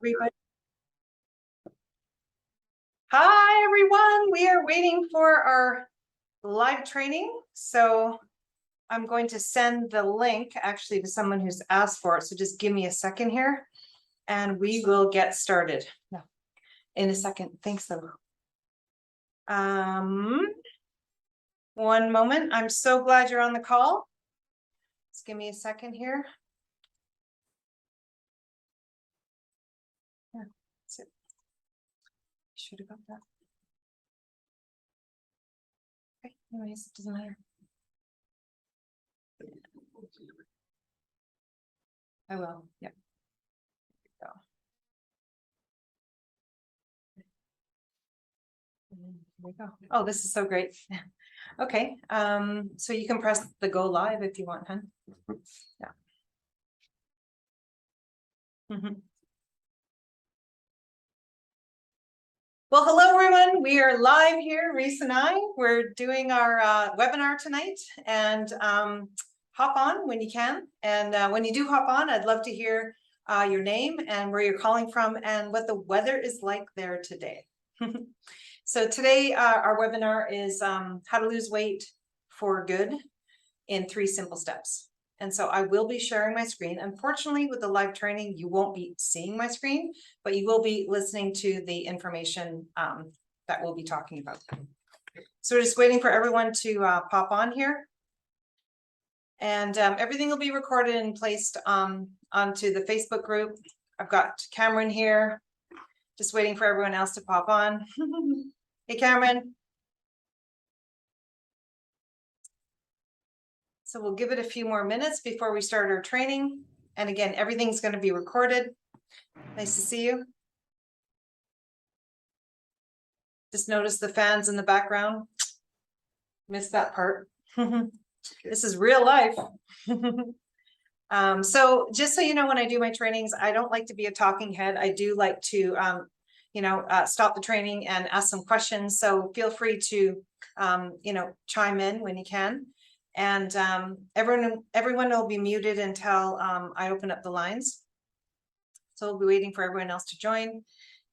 Everybody. Hi, everyone. We are waiting for our live training. So I'm going to send the link actually to someone who's asked for it. So just give me a second here and we will get started. No, in a second. Thanks, though. One moment. I'm so glad you're on the call. Just give me a second here. Yeah, that's it. Should have got that. Okay, anyways, it doesn't matter. I will, yeah. Go. Here we go. Oh, this is so great. Okay, so you can press the go live if you want, huh? Yeah. Well, hello, everyone. We are live here, Reese and I. We're doing our webinar tonight, and hop on when you can. And when you do hop on, I'd love to hear your name and where you're calling from and what the weather is like there today. So today, our webinar is how to lose weight for good in 3 simple steps. And so I will be sharing my screen. Unfortunately, with the live training, you won't be seeing my screen, but you will be listening to the information that we'll be talking about. So we're just waiting for everyone to pop on here. And everything will be recorded and placed onto the Facebook group. I've got Cameron here, just waiting for everyone else to pop on. Hey, Cameron. So we'll give it a few more minutes before we start our training. And again, everything's going to be recorded. Nice to see you. Just notice the fans in the background. Missed that part. This is real life. So just so you know, when I do my trainings, I don't like to be a talking head. I do like to, stop the training and ask some questions. So feel free to, chime in when you can. And everyone will be muted until I open up the lines. So we'll be waiting for everyone else to join,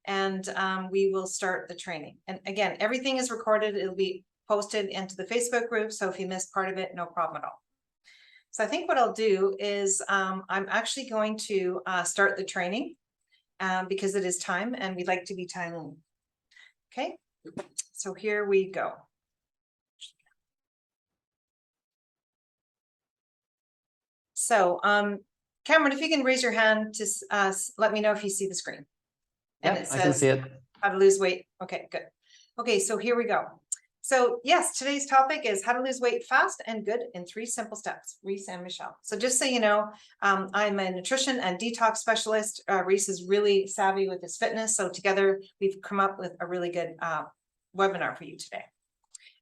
and we will start the training. And again, everything is recorded. It'll be posted into the Facebook group. So if you missed part of it, no problem at all. So I think what I'll do is I'm actually going to start the training because it is time and we'd like to be timely. Okay, so here we go. So, Cameron, if you can raise your hand to let me know if you see the screen. And it says, I can see it. How to lose weight. Okay, good. Okay, so here we go. So yes, today's topic is how to lose weight fast and good in 3 simple steps. Reese and Michelle. So just so you know, I'm a nutrition and detox specialist. Reese is really savvy with his fitness. So together we've come up with a really good webinar for you today.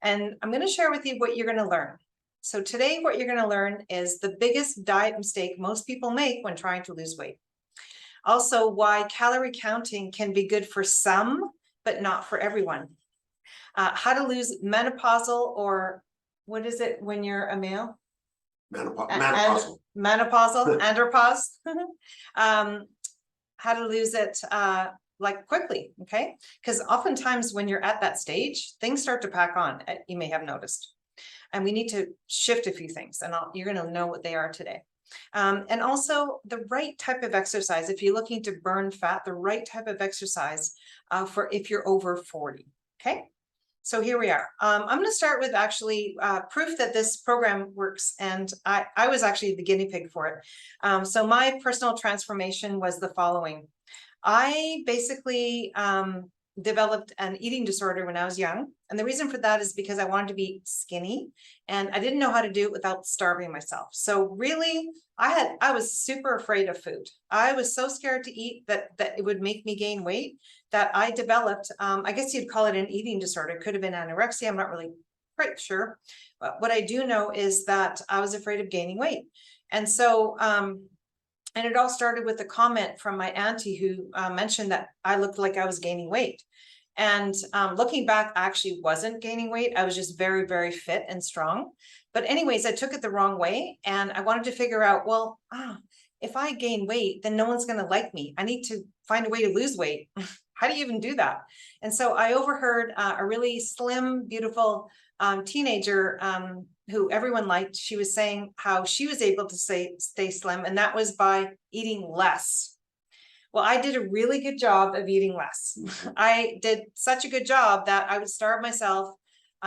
And I'm going to share with you what you're going to learn. So today, what you're going to learn is the biggest diet mistake most people make when trying to lose weight. Also, why calorie counting can be good for some, but not for everyone. How to lose menopausal, or what is it when you're a male? Menopausal. Menopausal, andropause. How to lose it like quickly, okay? Because oftentimes when you're at that stage, things start to pack on, you may have noticed. And we need to shift a few things, and you're going to know what they are today. And also the right type of exercise, if you're looking to burn fat, the right type of exercise for if you're over 40, okay? So here we are. I'm going to start with actually proof that this program works, and I was actually the guinea pig for it. So my personal transformation was the following. I basically developed an eating disorder when I was young. And the reason for that is because I wanted to be skinny and I didn't know how to do it without starving myself. So really, I was super afraid of food. I was so scared to eat that it would make me gain weight that I developed, I guess you'd call it an eating disorder. It could have been anorexia. I'm not really quite sure. But what I do know is that I was afraid of gaining weight. And so, and it all started with a comment from my auntie who mentioned that I looked like I was gaining weight. And looking back, I actually wasn't gaining weight. I was just very, very fit and strong. But anyways, I took it the wrong way. And I wanted to figure out, well, if I gain weight, then no one's going to like me. I need to find a way to lose weight. How do you even do that? And so I overheard a really slim, beautiful teenager who everyone liked. She was saying how she was able to stay slim, and that was by eating less. Well, I did a really good job of eating less. I did such a good job that I would starve myself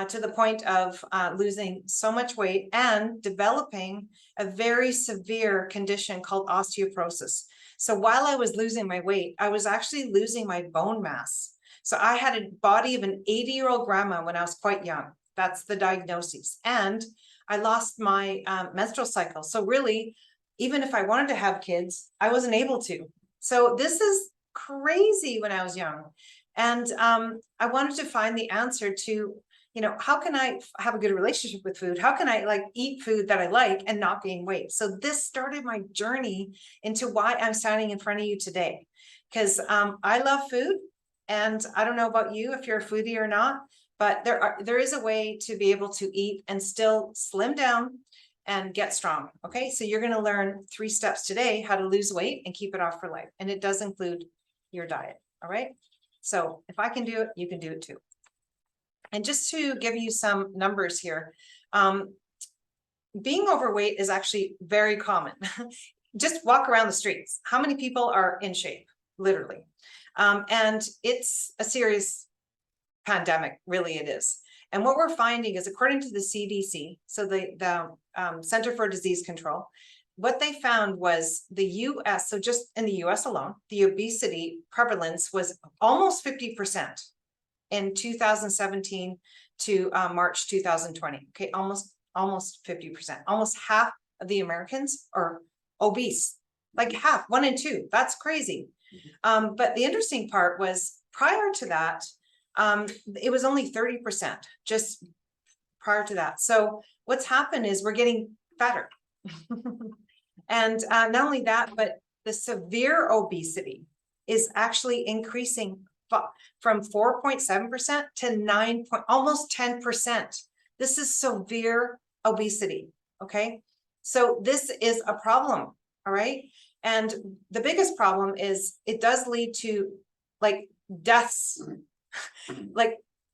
to the point of losing so much weight and developing a very severe condition called osteoporosis. So while I was losing my weight, I was actually losing my bone mass. So I had a body of an 80-year-old grandma when I was quite young. That's the diagnosis. And I lost my menstrual cycle. So really, even if I wanted to have kids, I wasn't able to. So this is crazy when I was young. And I wanted to find the answer to, how can I have a good relationship with food? How can I eat food that I like and not gain weight? So this started my journey into why I'm standing in front of you today, because I love food. And I don't know about you, if you're a foodie or not, but there is a way to be able to eat and still slim down and get strong. Okay, so you're going to learn 3 steps today, how to lose weight and keep it off for life. And it does include your diet. All right. So if I can do it, you can do it too. And just to give you some numbers here, being overweight is actually very common. Just walk around the streets. How many people are in shape? Literally. And it's a serious pandemic, really it is. And what we're finding is, according to the CDC, so the Center for Disease Control, what they found was the US, so just in the US alone, the obesity prevalence was almost 50% in 2017 to March 2020. Okay, almost 50%. Almost half of the Americans are obese, like half, 1 in 2. That's crazy. But the interesting part was, prior to that, it was only 30% just prior to that. So what's happened is we're getting fatter. And not only that, but the severe obesity is actually increasing from 4.7% to 9, almost 10%. This is severe obesity. Okay. So this is a problem. All right. And the biggest problem is it does lead to deaths,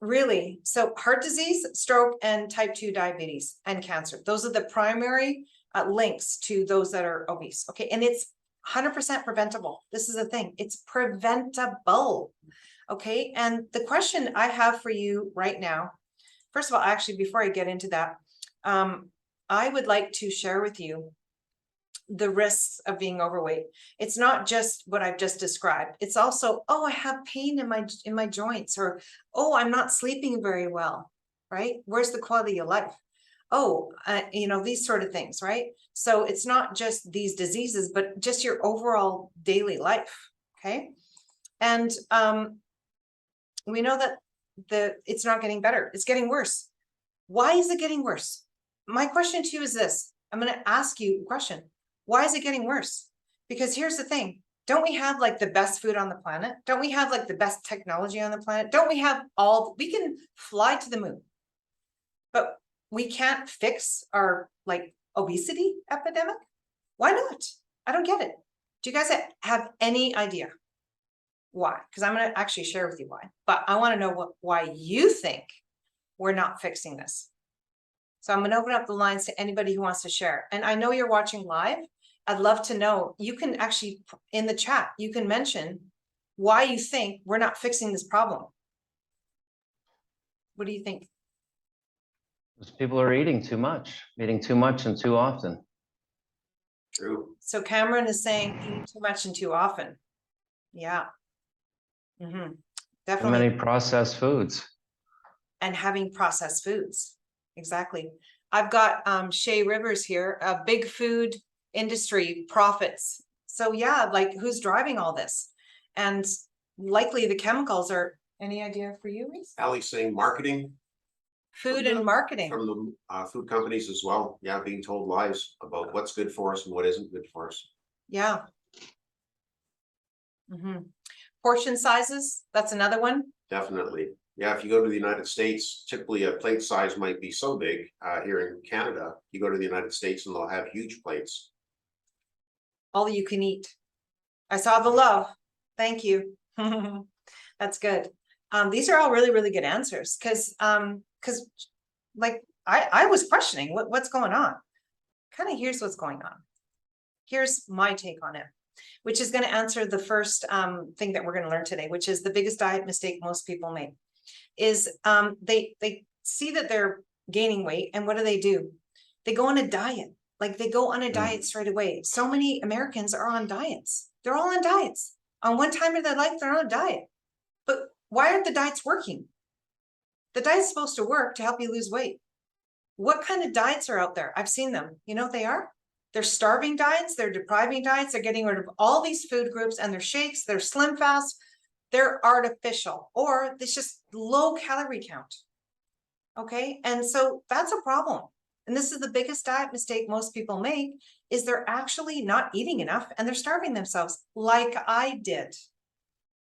really. So heart disease, stroke, and type 2 diabetes and cancer. Those are the primary links to those that are obese. Okay. And it's 100% preventable. This is the thing. It's preventable. Okay. And the question I have for you right now, first of all, actually, before I get into that, I would like to share with you the risks of being overweight. It's not just what I've just described. It's also, I have pain in my joints, or, I'm not sleeping very well, right? Where's the quality of life? These sort of things, right? So it's not just these diseases, but just your overall daily life. Okay. And we know that it's not getting better. It's getting worse. Why is it getting worse? My question to you is this. I'm going to ask you a question. Why is it getting worse? Because here's the thing. Don't we have the best food on the planet? Don't we have the best technology on the planet? Don't we have we can fly to the moon, but we can't fix our obesity epidemic? Why not? I don't get it. Do you guys have any idea why? Because I'm going to actually share with you why, but I want to know why you think we're not fixing this. So I'm going to open up the lines to anybody who wants to share. And I know you're watching live. I'd love to know. You can actually, in the chat, you can mention why you think we're not fixing this problem. What do you think? People are eating too much and too often. True. So Cameron is saying eating too much and too often. Yeah. Definitely. Too many processed foods. And having processed foods. Exactly. I've got Shay Rivers here, big food industry profits. So yeah, who's driving all this? And likely the chemicals are, any idea for you, Reese? Ali's saying marketing. Food and marketing. From the food companies as well. Yeah, being told lies about what's good for us and what isn't good for us. Yeah. Portion sizes, that's another one. Definitely. Yeah, if you go to the United States, typically a plate size might be so big. Here in Canada, you go to the United States and they'll have huge plates. all you can eat. I saw the love. Thank you. That's good. These are all really, really good answers because like I was questioning what's going on. Kind of here's what's going on. Here's my take on it, which is going to answer the first thing that we're going to learn today, which is the biggest diet mistake most people make is they see that they're gaining weight, and what do? They go on a diet. Like they go on a diet straight away. So many Americans are on diets. They're all on diets. On one time in their life, they're on a diet. But why aren't the diets working? The diet's supposed to work to help you lose weight. What kind of diets are out there? I've seen them. You know what they are? They're starving diets. They're depriving diets. They're getting rid of all these food groups and their shakes. They're slim fast. They're artificial, or it's just low calorie count. Okay. And so that's a problem. And this is the biggest diet mistake most people make is they're actually not eating enough and they're starving themselves like I did.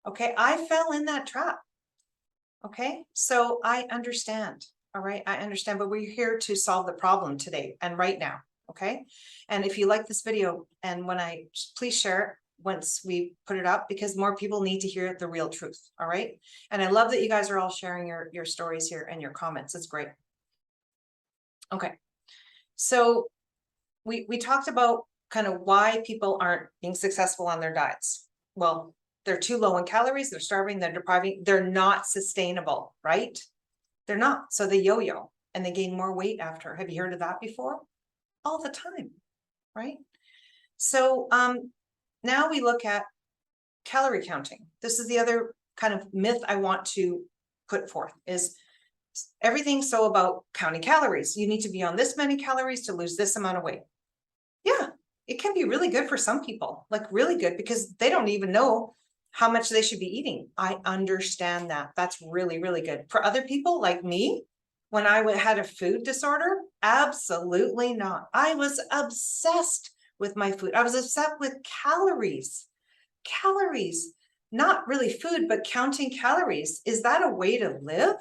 Okay. I fell in that trap. Okay. So I understand. All right. I understand, but we're here to solve the problem today and right now. Okay. And if you like this video and please share it once we put it up, because more people need to hear the real truth. All right. And I love that you guys are all sharing your stories here and your comments. It's great. Okay. So we talked about kind of why people aren't being successful on their diets. Well, they're too low in calories, they're starving, they're depriving, they're not sustainable, right? They're not. So they yo-yo and they gain more weight after. Have you heard of that before? All the time, right? So now we look at calorie counting. This is the other kind of myth I want to put forth is everything's so about counting calories. You need to be on this many calories to lose this amount of weight. Yeah, it can be really good for some people, like really good, because they don't even know how much they should be eating. I understand that. That's really, really good. For other people like me, when I had a food disorder, absolutely not. I was obsessed with my food. I was obsessed with calories. Calories, not really food, but counting calories. Is that a way to live?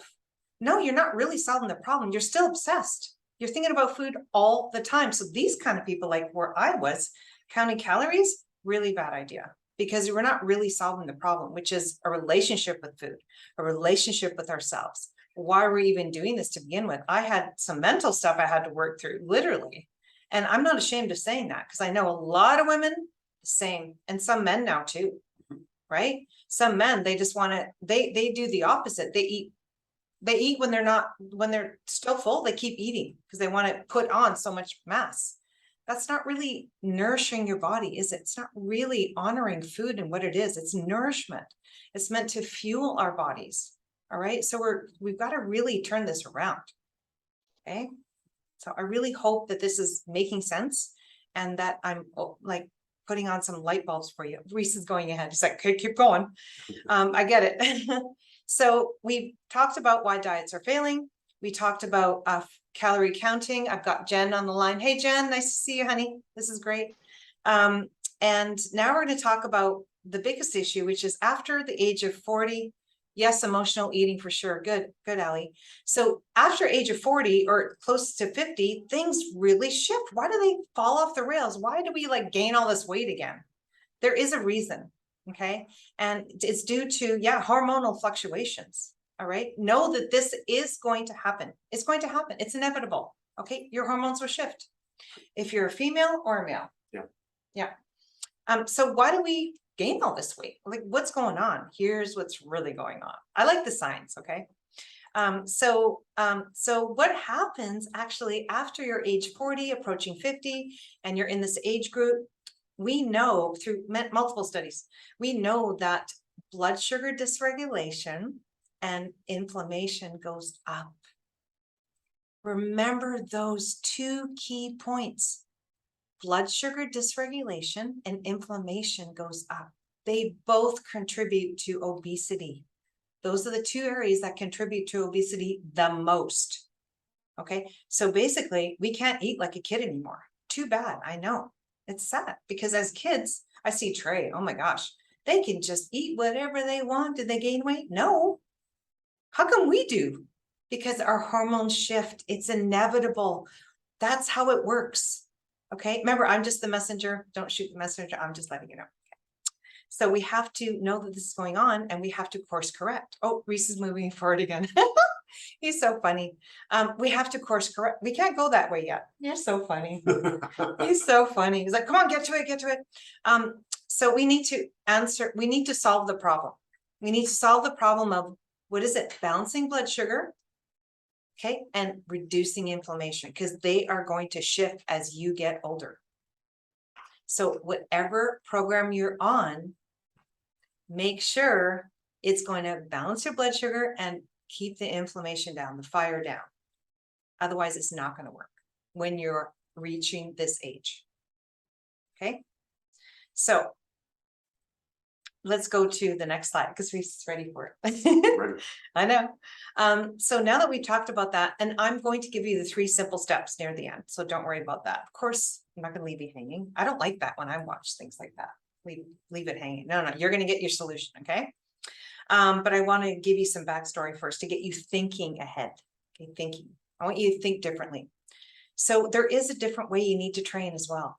No, you're not really solving the problem. You're still obsessed. You're thinking about food all the time. So these kind of people, like where I was, counting calories, really bad idea, because we're not really solving the problem, which is a relationship with food, a relationship with ourselves. Why are we even doing this to begin with? I had some mental stuff I had to work through, literally. And I'm not ashamed of saying that because I know a lot of women, the same, and some men now too, right? Some men, they just want to, they do the opposite. They eat when they're still full, they keep eating because they want to put on so much mass. That's not really nourishing your body, is it? It's not really honoring food and what it is. It's nourishment. It's meant to fuel our bodies. All right. So we've got to really turn this around. Okay. So I really hope that this is making sense and that I'm like putting on some light bulbs for you. Reese is going ahead. He's like, okay, keep going. I get it. So we talked about why diets are failing. We talked about calorie counting. I've got Jen on the line. Hey, Jen, nice to see you, honey. This is great. And now we're going to talk about the biggest issue, which is after the age of 40. Yes, emotional eating for sure. Good, Allie. So after age of 40 or close to 50, things really shift. Why do they fall off the rails? Why do we like gain all this weight again? There is a reason. Okay. And it's due to, hormonal fluctuations. All right. Know that this is going to happen. It's going to happen. It's inevitable. Okay. Your hormones will shift if you're a female or a male. Yeah. So why do we gain all this weight? Like what's going on? Here's what's really going on. I like the science. Okay. So what happens actually after you're age 40, approaching 50, and you're in this age group? We know through multiple studies, we know that blood sugar dysregulation and inflammation goes up. Remember those two key points. Blood sugar dysregulation and inflammation goes up. They both contribute to obesity. Those are the two areas that contribute to obesity the most. Okay, so basically we can't eat like a kid anymore. Too bad, I know. It's sad because as kids, I see Trey, oh my gosh, they can just eat whatever they want. Did they gain weight? No. How come we do? Because our hormones shift. It's inevitable. That's how it works. Okay, remember, I'm just the messenger. Don't shoot the messenger. I'm just letting you know. So we have to know that this is going on and we have to course correct. Oh, Reese is moving forward again. He's so funny. We have to course correct. We can't go that way yet. You're so funny. He's so funny. He's like, come on, get to it, get to it. So we need to solve the problem. We need to solve the problem of, what is it? Balancing blood sugar. Okay, and reducing inflammation, because they are going to shift as you get older. So whatever program you're on, make sure it's going to balance your blood sugar and keep the inflammation down, the fire down. Otherwise, it's not going to work when you're reaching this age. Okay, so let's go to the next slide because Reese is ready for it. Right. I know. So now that we've talked about that, and I'm going to give you the 3 simple steps near the end. So don't worry about that. Of course, I'm not going to leave you hanging. I don't like that when I watch things like that. Leave it hanging. No, you're going to get your solution. Okay. But I want to give you some backstory first to get you thinking ahead. Okay. Thinking. I want you to think differently. So there is a different way you need to train as well.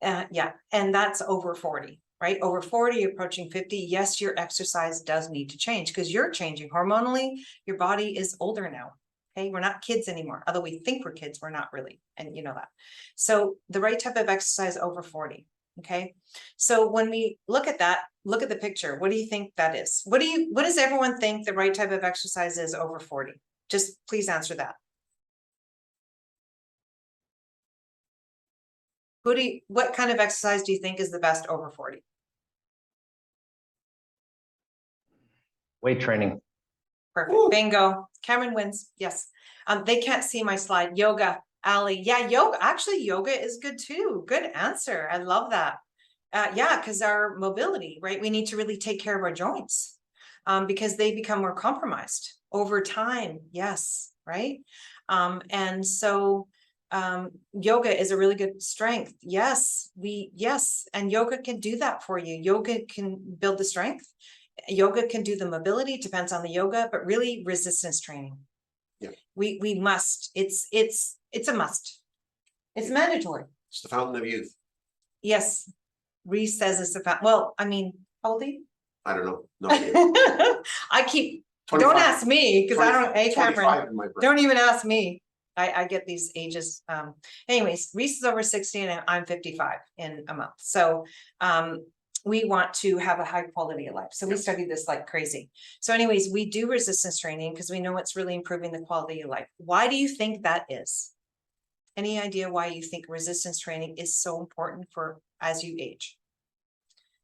Yeah. And that's over 40. Right? Over 40, approaching 50. Yes, your exercise does need to change because you're changing hormonally. Your body is older now. Okay. We're not kids anymore. Although we think we're kids, we're not really. And you know that. So the right type of exercise over 40. Okay. So when we look at that, look at the picture. What do you think that is? What does everyone think the right type of exercise is over 40? Just please answer that. What kind of exercise do you think is the best over 40? Weight training. Perfect. Ooh. Bingo. Cameron wins. Yes. They can't see my slide. Yoga. Ali. Yeah, yoga. Actually, yoga is good too. Good answer. I love that. Yeah, because our mobility, right? We need to really take care of our joints because they become more compromised over time. Yes. Right. And so yoga is a really good strength. Yes. And yoga can do that for you. Yoga can build the strength. Yoga can do the mobility, depends on the yoga, but really resistance training. Yeah. We must. It's a must. It's mandatory. It's the fountain of youth. Yes. Reese says it's a fact. Well, I mean, how old are you? I don't know. No idea. I keep, 25, don't ask me because I don't, hey, 25 Cameron, in my brain. don't even ask me. I get these ages. Anyways, Reese is over 60 and I'm 55 in a month. So, we want to have a high quality of life. So we study this like crazy. So anyways, we do resistance training because we know it's really improving the quality of life. Why do you think that is? Any idea why you think resistance training is so important for as you age?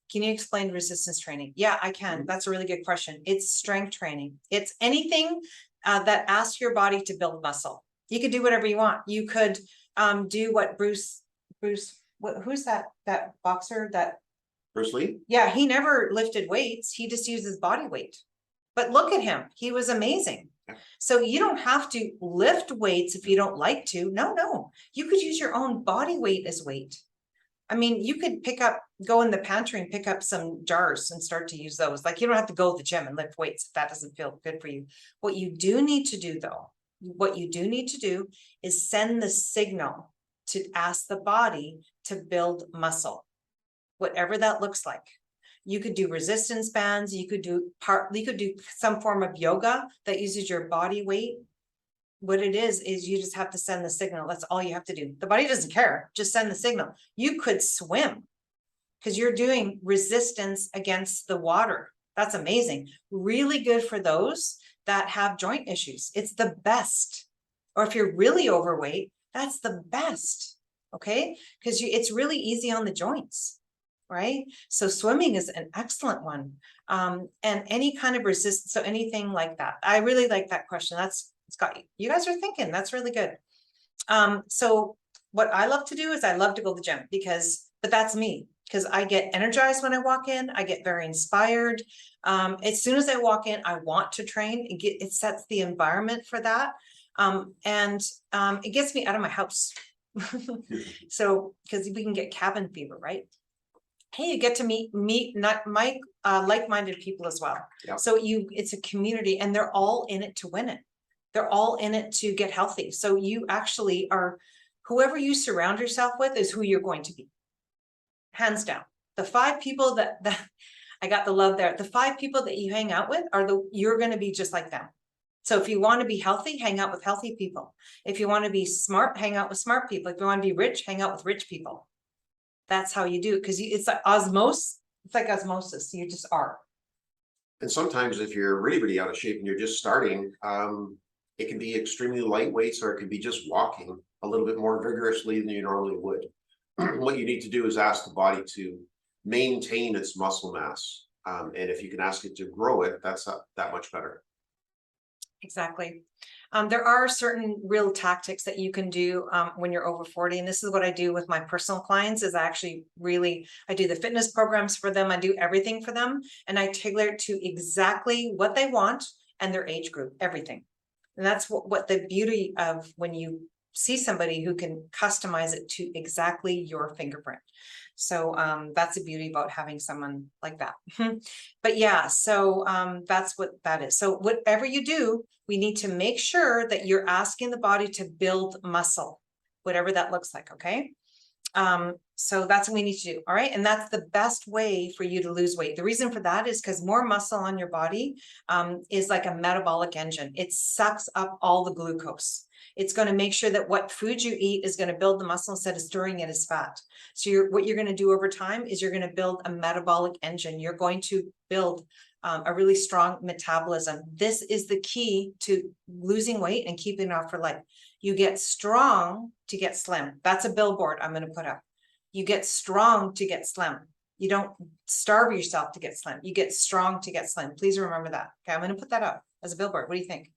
Can you explain resistance training? Yeah, I can. That's a really good question. It's strength training. It's anything that asks your body to build muscle. You could do whatever you want. You could do what Bruce, who's that boxer that Bruce Lee? Yeah, he never lifted weights. He just used his body weight. But look at him. He was amazing. Yeah. So you don't have to lift weights if you don't like to. No. You could use your own body weight as weight. I mean, you could go in the pantry and pick up some jars and start to use those. Like you don't have to go to the gym and lift weights if that doesn't feel good for you. What you do need to do though, is send the signal to ask the body to build muscle. Whatever that looks like. You could do resistance bands. You could do some form of yoga that uses your body weight. What it is you just have to send the signal. That's all you have to do. The body doesn't care. Just send the signal. You could swim because you're doing resistance against the water. That's amazing. Really good for those that have joint issues. It's the best. Or if you're really overweight, that's the best. Okay. Because it's really easy on the joints. Right? So swimming is an excellent one. And any kind of resistance, so anything like that. I really like that question. It's got you guys are thinking, that's really good. So what I love to do is I love to go to the gym but that's me, because I get energized when I walk in, I get very inspired. As soon as I walk in, I want to train. It sets the environment for that. And it gets me out of my house. So, because we can get cabin fever, right? Hey, you get to meet like-minded people as well. Yeah. So it's a community and they're all in it to win it. They're all in it to get healthy. So you actually are whoever you surround yourself with is who you're going to be. Hands down. The 5 people that I got the love there. The 5 people that you hang out with you're going to be just like them. So if you want to be healthy, hang out with healthy people. If you want to be smart, hang out with smart people. If you want to be rich, hang out with rich people. That's how you do it, because it's like osmosis. It's like osmosis. You just are. And sometimes if you're really, really out of shape and you're just starting, it can be extremely lightweight, or it can be just walking a little bit more vigorously than you normally would. What you need to do is ask the body to maintain its muscle mass. And if you can ask it to grow it, that's that much better. Exactly. There are certain real tactics that you can do when you're over 40. And this is what I do with my personal clients is I do the fitness programs for them. I do everything for them. And I tailor it to exactly what they want and their age group, everything. And that's what the beauty of when you see somebody who can customize it to exactly your fingerprint. So that's the beauty about having someone like that. But yeah, so that's what that is. So whatever you do, we need to make sure that you're asking the body to build muscle, whatever that looks like. Okay. So that's what we need to do. All right. And that's the best way for you to lose weight. The reason for that is because more muscle on your body is like a metabolic engine. It sucks up all the glucose. It's going to make sure that what food you eat is going to build the muscle instead of storing it as fat. So what you're going to do over time is you're going to build a metabolic engine. You're going to build a really strong metabolism. This is the key to losing weight and keeping it off for life. You get strong to get slim. That's a billboard I'm going to put up. You get strong to get slim. You don't starve yourself to get slim. You get strong to get slim. Please remember that. Okay, I'm going to put that up as a billboard. What do you think?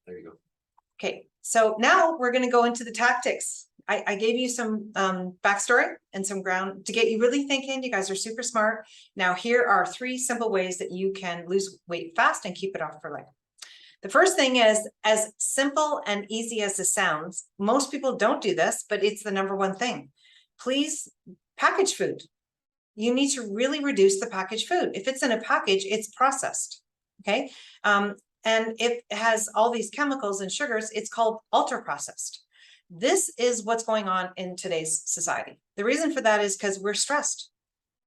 There you go. Okay, so now we're going to go into the tactics. I gave you some backstory and some ground to get you really thinking. You guys are super smart. Now, here are 3 simple ways that you can lose weight fast and keep it off for life. The first thing is, as simple and easy as this sounds, most people don't do this, but it's the #1 thing. Please package food. You need to really reduce the packaged food. If it's in a package, it's processed. Okay. And it has all these chemicals and sugars. It's called ultra processed. This is what's going on in today's society. The reason for that is because we're stressed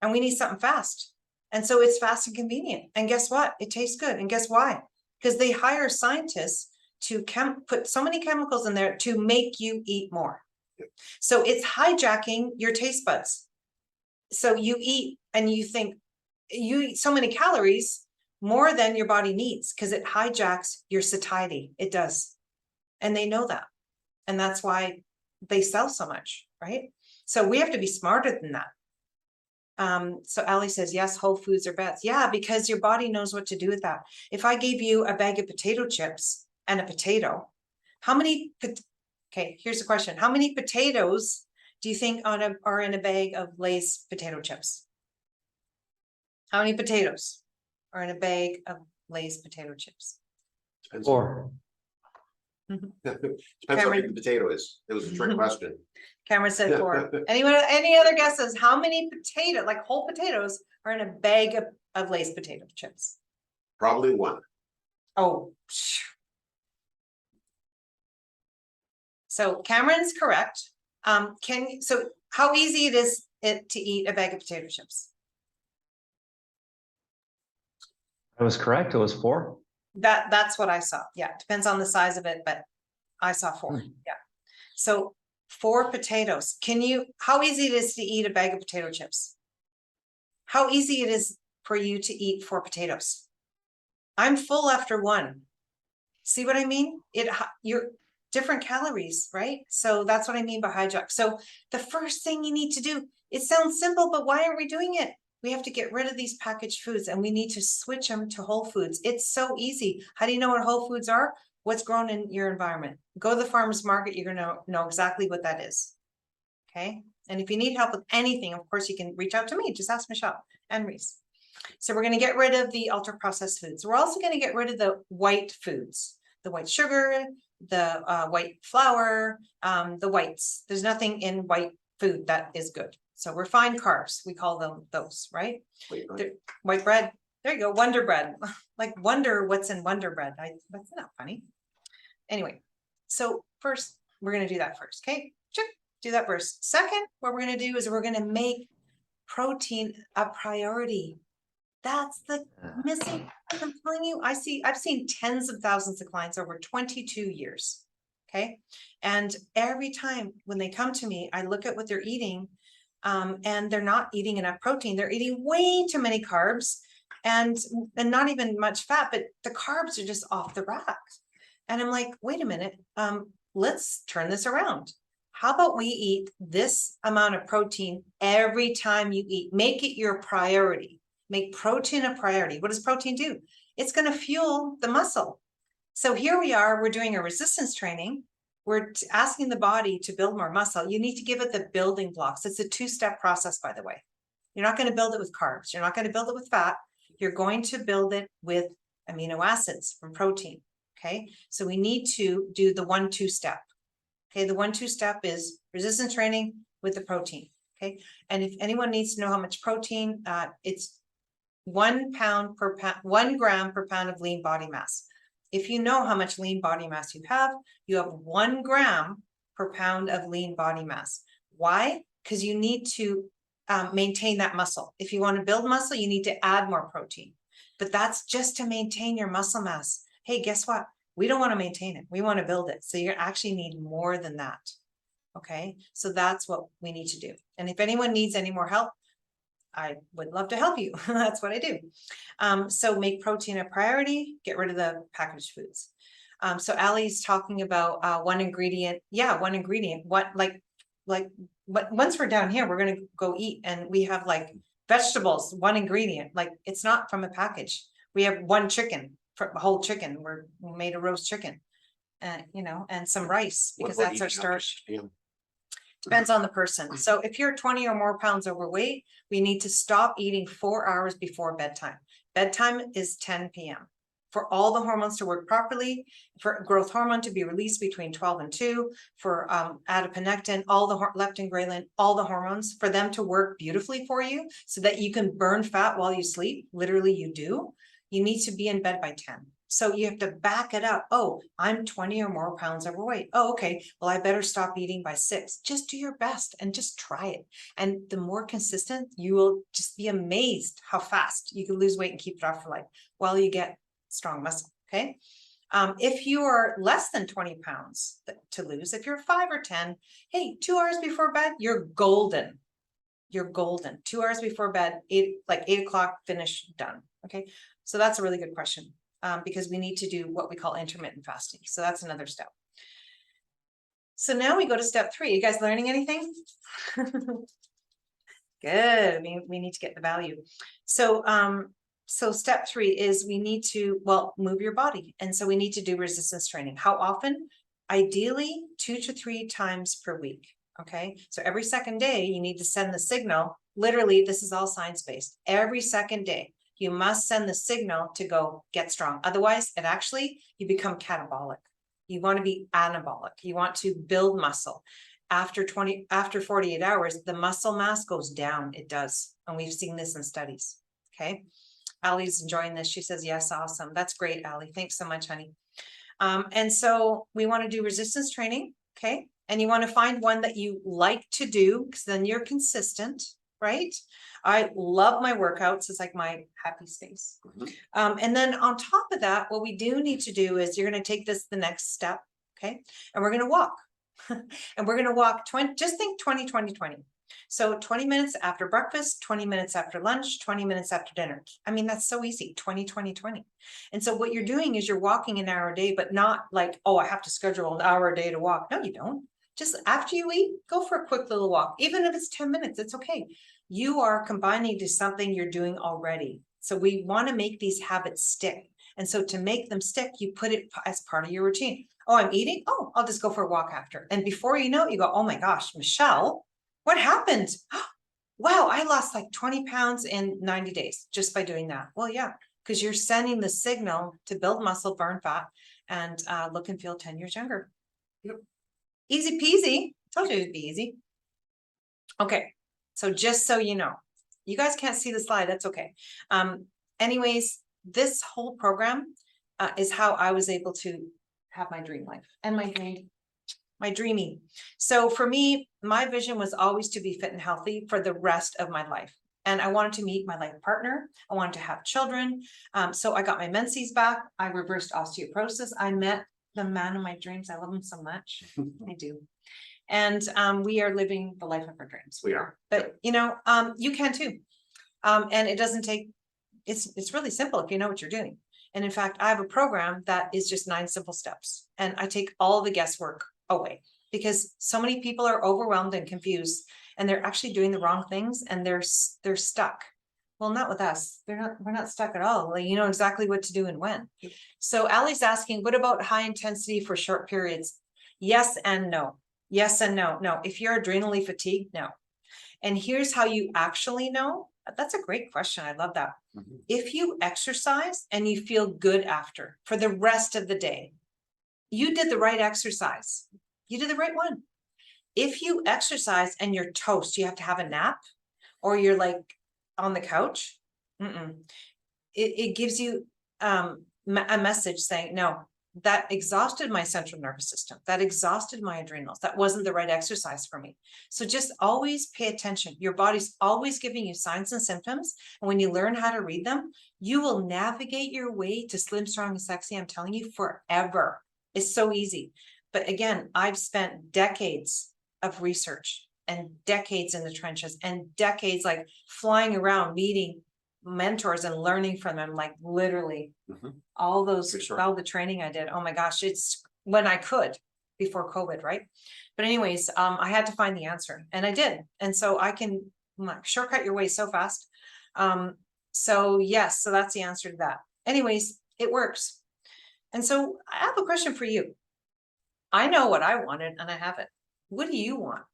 and we need something fast. And so it's fast and convenient. And guess what? It tastes good. And guess why? Because they hire scientists to put so many chemicals in there to make you eat more. So it's hijacking your taste buds. So you eat and you think you eat so many calories more than your body needs because it hijacks your satiety. It does. And they know that. And that's why they sell so much, right? So we have to be smarter than that. So Ali says, yes, whole foods are best. Yeah, because your body knows what to do with that. If I gave you a bag of potato chips and a potato, okay, here's the question. How many potatoes do you think are in a bag of Lay's potato chips? How many potatoes are in a bag of Lay's potato chips? Depends 4. Depends how big the potato is. It was a trick question. Cameron said 4. Anyone, any other guesses? How many whole potatoes are in a bag of Lay's potato chips? Probably 1. Oh, so Cameron's correct. So how easy it is to eat a bag of potato chips? I was correct. It was 4. That's what I saw. Yeah, depends on the size of it, but I saw 4. Yeah. So 4 potatoes. How easy it is to eat a bag of potato chips? How easy it is for you to eat 4 potatoes? I'm full after 1. See what I mean? You're different calories, right? So that's what I mean by hijack. So the first thing you need to do, it sounds simple, but why aren't we doing it? We have to get rid of these packaged foods and we need to switch them to whole foods. It's so easy. How do you know what whole foods are? What's grown in your environment? Go to the farmer's market. You're going to know exactly what that is. Okay. And if you need help with anything, of course, you can reach out to me. Just ask Michelle and Reese. So we're going to get rid of the ultra processed foods. We're also going to get rid of the white foods, the white sugar, the white flour, the whites. There's nothing in white food that is good. So refined carbs, we call them those, right? White bread. There you go. Wonder bread. Like wonder what's in Wonder Bread. That's not funny. Anyway, so first we're gonna do that first, okay? Check, do that first. Second, what we're gonna do is we're gonna make protein a priority. That's the missing, I'm telling you, I've seen tens of thousands of clients over 22 years. Okay. And every time when they come to me, I look at what they're eating, and they're not eating enough protein. They're eating way too many carbs and not even much fat, but the carbs are just off the rack. And I'm like, wait a minute, let's turn this around. How about we eat this amount of protein every time you eat? Make it your priority. Make protein a priority. What does protein do? It's going to fuel the muscle. So here we are, we're doing a resistance training. We're asking the body to build more muscle. You need to give it the building blocks. It's a two-step process, by the way. You're not going to build it with carbs. You're not going to build it with fat. You're going to build it with amino acids from protein. Okay. So we need to do the 1-2 step. Okay. The 1-2 step is resistance training with the protein. Okay. And if anyone needs to know how much protein, it's 1 gram per pound of lean body mass. If you know how much lean body mass you have 1 gram per pound of lean body mass. Why? Because you need to maintain that muscle. If you want to build muscle, you need to add more protein, but that's just to maintain your muscle mass. Hey, guess what? We don't want to maintain it. We want to build it. So you actually need more than that. Okay. So that's what we need to do. And if anyone needs any more help, I would love to help you. That's what I do. So make protein a priority, get rid of the packaged foods. So Allie's talking about one ingredient. Yeah, one ingredient. But once we're down here, we're going to go eat and we have like vegetables, one ingredient. Like it's not from a package. We have one chicken, a whole chicken. We made a roast chicken, and and some rice because that's our starch. Depends on the person. So if you're 20 or more pounds overweight, we need to stop eating 4 hours before bedtime. Bedtime is 10 p.m. For all the hormones to work properly, for growth hormone to be released between 12 and 2, for adiponectin, all the leptin, ghrelin, all the hormones, for them to work beautifully for you so that you can burn fat while you sleep. Literally, you do. You need to be in bed by 10. So you have to back it up. Oh, I'm 20 or more pounds overweight. Oh, okay. Well, I better stop eating by 6. Just do your best and just try it. And the more consistent, you will just be amazed how fast you can lose weight and keep it off for life while you get strong muscle. Okay. If you are less than 20 pounds to lose, if you're 5 or 10, hey, 2 hours before bed, you're golden. You're golden. 2 hours before bed, 8 o'clock, finish, done. Okay. So that's a really good question. Because we need to do what we call intermittent fasting. So that's another step. So now we go to step 3. You guys learning anything? Good. I mean, we need to get the value. So, so step 3 is we need to, move your body. And so we need to do resistance training. How often? Ideally 2 to 3 times per week. Okay. So every second day you need to send the signal. Literally, this is all science-based. Every second day. You must send the signal to go get strong. Otherwise, you become catabolic. You want to be anabolic. You want to build muscle. After 48 hours, the muscle mass goes down. It does. And we've seen this in studies. Okay. Allie's enjoying this. She says, yes, awesome. That's great, Allie. Thanks so much, honey. And so we want to do resistance training. Okay. And you want to find one that you like to do because then you're consistent, right? I love my workouts. It's like my happy space. And then on top of that, what we do need to do is you're going to take this the next step. Okay. And we're going to walk and we're going to walk 20, just think 20, 20, 20. So 20 minutes after breakfast, 20 minutes after lunch, 20 minutes after dinner. I mean, that's so easy. 20, 20, 20. And so what you're doing is you're walking an hour a day, but not like, oh, I have to schedule an hour a day to walk. No, you don't. Just after you eat, go for a quick little walk. Even if it's 10 minutes, it's okay. You are combining to something you're doing already. So we want to make these habits stick. And so to make them stick, you put it as part of your routine. Oh, I'm eating. Oh, I'll just go for a walk after. And before you know it, you go, oh my gosh, Michelle, what happened? Wow, I lost like 20 pounds in 90 days just by doing that. Well, yeah, because you're sending the signal to build muscle, burn fat, and look and feel 10 years younger. Yep. Easy peasy. Told you it'd be easy. Okay. So just so you know, you guys can't see the slide. That's okay. Anyways, this whole program is how I was able to have my dream life and my my dreaming. So for me, my vision was always to be fit and healthy for the rest of my life. And I wanted to meet my life partner. I wanted to have children. So I got my menses back. I reversed osteoporosis. I met the man of my dreams. I love him so much. I do. And we are living the life of our dreams. We are. But you know, you can too. And it doesn't take, it's really simple if you know what you're doing. And in fact, I have a program that is just 9 simple steps. And I take all the guesswork away because so many people are overwhelmed and confused and they're actually doing the wrong things and they're stuck. Well, not with us. We're not stuck at all. Like, you know exactly what to do and when. So Allie's asking, what about high intensity for short periods? Yes and no. Yes and no. No, if you're adrenally fatigued, no. And here's how you actually know. That's a great question. I love that. Mhm. If you exercise and you feel good after for the rest of the day, you did the right exercise. You did the right one. If you exercise and you're toast, you have to have a nap or you're like on the couch. It gives you a message saying, no, that exhausted my central nervous system. That exhausted my adrenals. That wasn't the right exercise for me. So just always pay attention. Your body's always giving you signs and symptoms. And when you learn how to read them, you will navigate your way to slim, strong, and sexy. I'm telling you, forever. It's so easy. But again, I've spent decades of research and decades in the trenches and decades like flying around, meeting mentors and learning from them, like literally all those, For sure. all the training I did. Oh my gosh, it's when I could before COVID, right? But anyways, I had to find the answer and I did. And so I can shortcut your way so fast. So yes, so that's the answer to that. Anyways, it works. And so I have a question for you. I know what I wanted and I have it. What do you want?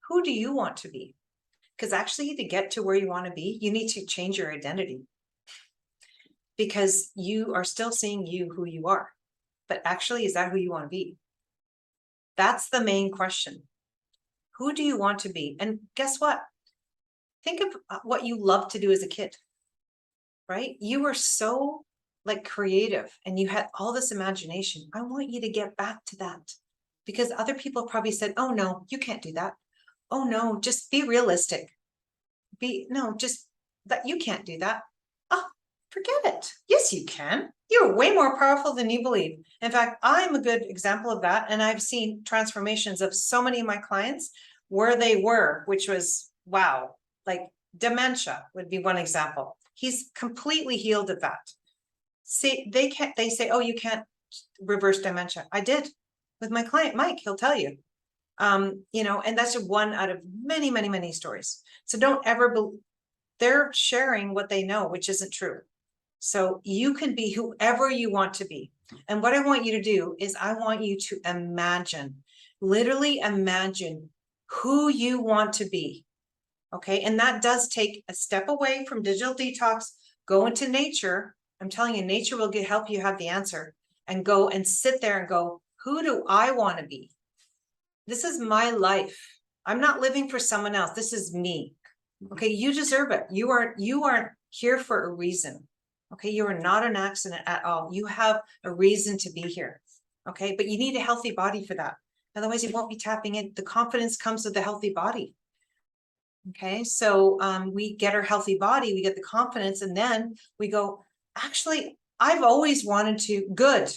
Who do you want to be? Because actually to get to where you want to be, you need to change your identity. Because you are still seeing you who you are. But actually, is that who you want to be? That's the main question. Who do you want to be? And guess what? Think of what you loved to do as a kid, right? You were so like creative and you had all this imagination. I want you to get back to that because other people probably said, oh no, you can't do that. Oh no, just be realistic. Just that you can't do that. Oh, forget it. Yes, you can. You're way more powerful than you believe. In fact, I'm a good example of that. And I've seen transformations of so many of my clients where they were, which was, wow, like dementia would be one example. He's completely healed of that. See, they say, oh, you can't reverse dementia. I did with my client, Mike, he'll tell you. You know, and that's just one out of many, many, many stories. So don't ever they're sharing what they know, which isn't true. So you can be whoever you want to be. And what I want you to do is I want you to imagine, literally imagine who you want to be. Okay. And that does take a step away from digital detox, go into nature. I'm telling you, nature will help you have the answer and go and sit there and go, who do I want to be? This is my life. I'm not living for someone else. This is me. Okay. You deserve it. You aren't here for a reason. Okay. You are not an accident at all. You have a reason to be here. Okay. But you need a healthy body for that. Otherwise you won't be tapping in. The confidence comes with a healthy body. Okay. So we get our healthy body, we get the confidence, and then we go, actually, I've always wanted to, good.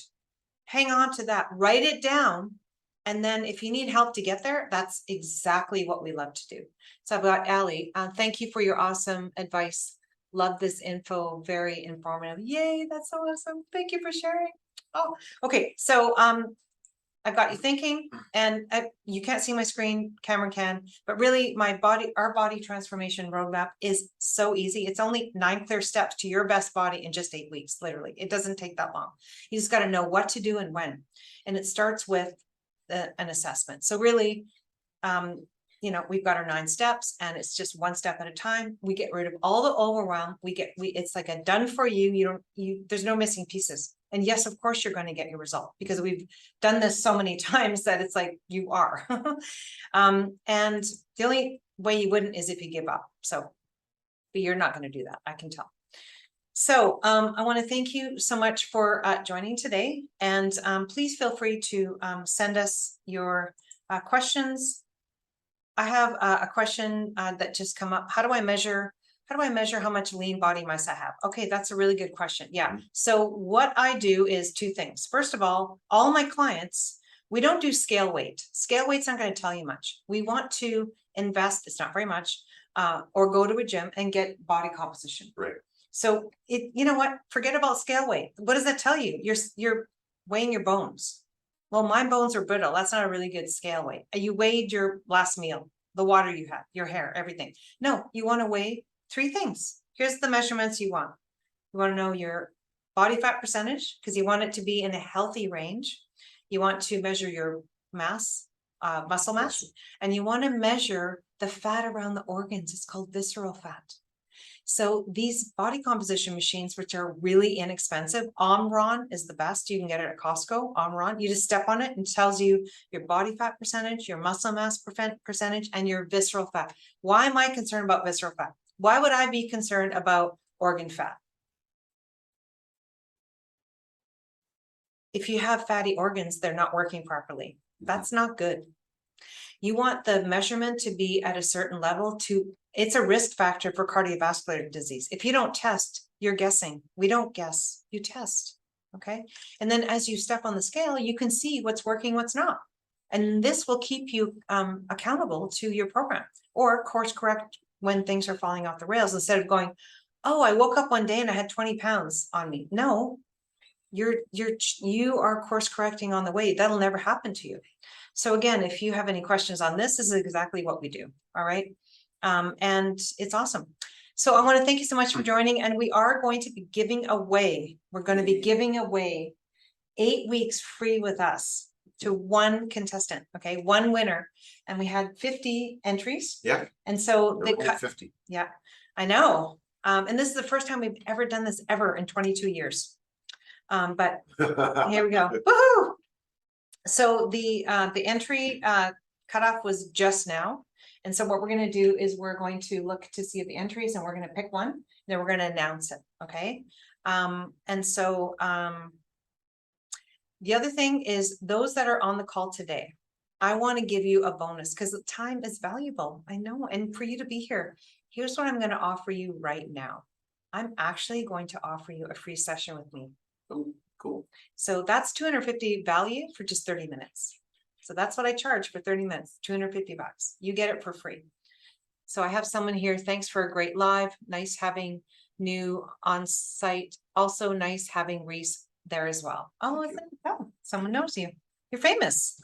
Hang on to that, write it down. And then if you need help to get there, that's exactly what we love to do. So I've got Allie. Thank you for your awesome advice. Love this info. Very informative. Yay, that's so awesome. Thank you for sharing. Oh, okay. So I've got you thinking, and you can't see my screen, Cameron can, but really our body transformation roadmap is so easy. It's only 9 clear steps to your best body in just 8 weeks, literally. It doesn't take that long. You just got to know what to do and when. And it starts with an assessment. So really, you know, we've got our 9 steps and it's just one step at a time. We get rid of all the overwhelm. It's like a done for you. There's no missing pieces. And yes, of course, you're going to get your result because we've done this so many times that it's like you are. And the only way you wouldn't is if you give up. So, but you're not going to do that. I can tell. So I want to thank you so much for joining today, and please feel free to send us your questions. I have a question that just come up. How do I measure how much lean body mass I have? Okay, that's a really good question. Yeah. So what I do is two things. First of all my clients, we don't do scale weight. Scale weight's not going to tell you much. We want to invest, it's not very much, or go to a gym and get body composition. Right. So you know what? Forget about scale weight. What does that tell you? You're weighing your bones. Well, my bones are brittle. That's not a really good scale weight. You weighed your last meal, the water you had, your hair, everything. No, you want to weigh three things. Here's the measurements you want. You want to know your body fat percentage because you want it to be in a healthy range. You want to measure your mass, muscle mass, and you want to measure the fat around the organs. It's called visceral fat. So these body composition machines, which are really inexpensive, Omron is the best. You can get it at Costco, Omron. You just step on it and it tells you your body fat percentage, your muscle mass percentage, and your visceral fat. Why am I concerned about visceral fat? Why would I be concerned about organ fat? If you have fatty organs, they're not working properly. That's not good. You want the measurement to be at a certain level it's a risk factor for cardiovascular disease. If you don't test, you're guessing. We don't guess, you test, okay? And then as you step on the scale, you can see what's working, what's not. And this will keep you accountable to your program, or course correct when things are falling off the rails, instead of going, oh, I woke up one day and I had 20 pounds on me. No, you are course correcting on the way. That'll never happen to you. So again, if you have any questions on this is exactly what we do. All right. And it's awesome. So I want to thank you so much for joining. And we are going to be giving away, we're going to be giving away 8 weeks free with us to one contestant. Okay. One winner. And we had 50 entries. Yeah. And so They cut 50. Yeah, I know. And this is the first time we've ever done this ever in 22 years. But here we go. Woohoo! So the entry cutoff was just now. And so what we're going to do is we're going to look to see the entries and we're going to pick one. Then we're going to announce it. Okay. And so the other thing is those that are on the call today, I want to give you a bonus because the time is valuable. I know. And for you to be here, here's what I'm going to offer you right now. I'm actually going to offer you a free session with me. Oh, cool. So that's $250 value for just 30 minutes. So that's what I charge for 30 minutes, $250. You get it for free. So I have someone here. Thanks for a great live. Nice having new on site. Also nice having Reese there as well. Oh, someone knows you. You're famous.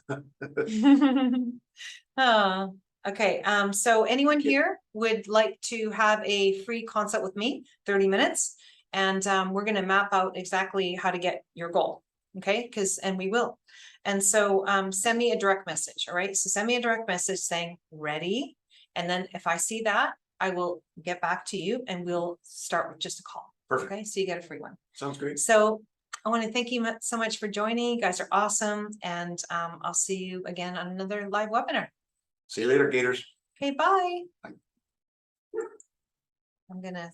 Oh, okay. So anyone here would like to have a free consult with me, 30 minutes. And we're going to map out exactly how to get your goal. Okay. And we will. And so send me a direct message. All right. So send me a direct message saying ready. And then if I see that, I will get back to you and we'll start with just a call. Perfect. Okay. So you get a free one. Sounds great. So I want to thank you so much for joining. You guys are awesome. And I'll see you again on another live webinar. See you later, Gators. Okay. Bye. Bye. I'm going to